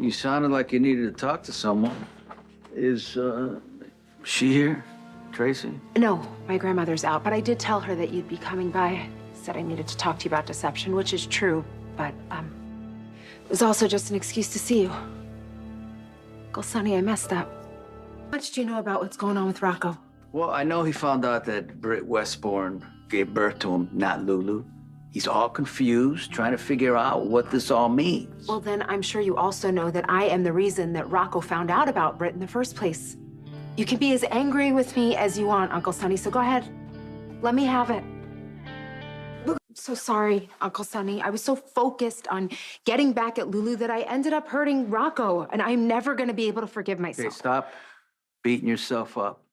You sounded like you needed to talk to someone. Is, she here? Tracy? No, my grandmother's out, but I did tell her that you'd be coming by. Said I needed to talk to you about deception, which is true, but, it was also just an excuse to see you. Uncle Sonny, I messed up. How much do you know about what's going on with Rocco? Well, I know he found out that Britt Westbourne gave birth to him, not Lulu. He's all confused, trying to figure out what this all means. Well, then I'm sure you also know that I am the reason that Rocco found out about Britt in the first place. You can be as angry with me as you want, Uncle Sonny, so go ahead. Let me have it. Look, I'm so sorry, Uncle Sonny. I was so focused on getting back at Lulu that I ended up hurting Rocco, and I'm never gonna be able to forgive myself. Okay, stop beating yourself up.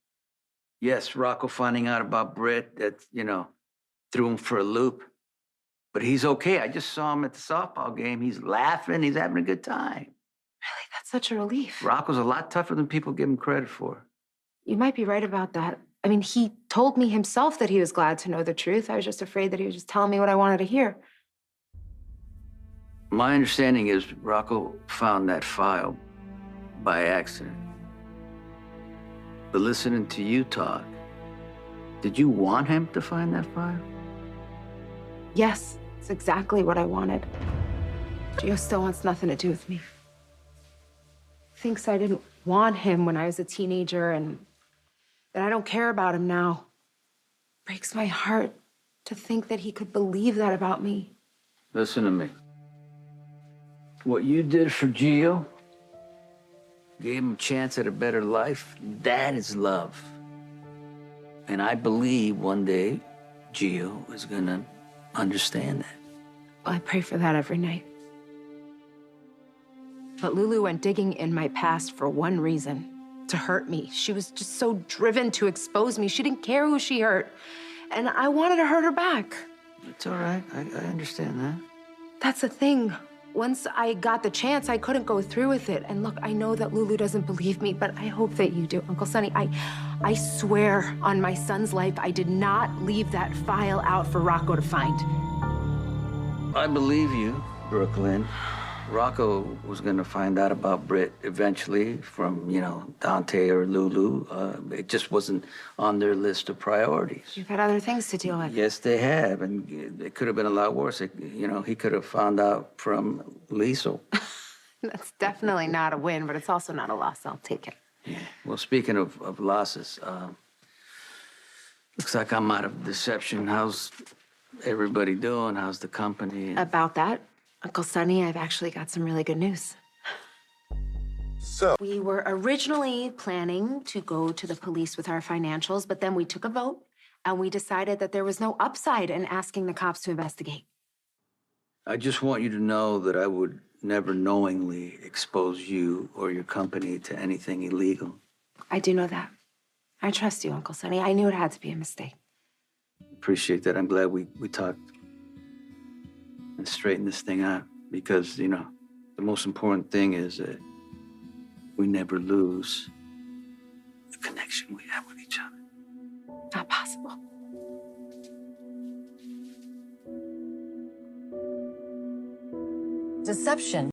Yes, Rocco finding out about Britt, that, threw him for a loop. But he's okay. I just saw him at the softball game. He's laughing. He's having a good time. Really? That's such a relief. Rocco's a lot tougher than people give him credit for. You might be right about that. I mean, he told me himself that he was glad to know the truth. I was just afraid that he was just telling me what I wanted to hear. My understanding is Rocco found that file by accident. But listening to you talk, did you want him to find that file? Yes, it's exactly what I wanted. Gio still wants nothing to do with me. Thinks I didn't want him when I was a teenager and that I don't care about him now. Breaks my heart to think that he could believe that about me. Listen to me. What you did for Gio, gave him a chance at a better life, that is love. And I believe one day Gio is gonna understand that. Well, I pray for that every night. But Lulu went digging in my past for one reason, to hurt me. She was just so driven to expose me. She didn't care who she hurt. And I wanted to hurt her back. It's all right. I understand that. That's the thing. Once I got the chance, I couldn't go through with it. And look, I know that Lulu doesn't believe me, but I hope that you do. Uncle Sonny, I swear on my son's life, I did not leave that file out for Rocco to find. I believe you, Brook Lynn. Rocco was gonna find out about Britt eventually from, Dante or Lulu. It just wasn't on their list of priorities. You've had other things to deal with. Yes, they have, and it could have been a lot worse. He could have found out from Liesel. That's definitely not a win, but it's also not a loss. I'll take it. Yeah. Well, speaking of losses, looks like I'm out of deception. How's everybody doing? How's the company? About that, Uncle Sonny, I've actually got some really good news. So, We were originally planning to go to the police with our financials, but then we took a vote and we decided that there was no upside in asking the cops to investigate. I just want you to know that I would never knowingly expose you or your company to anything illegal. I do know that. I trust you, Uncle Sonny. I knew it had to be a mistake. Appreciate that. I'm glad we talked and straightened this thing out because, the most important thing is that we never lose the connection we have with each other. Not possible. Deception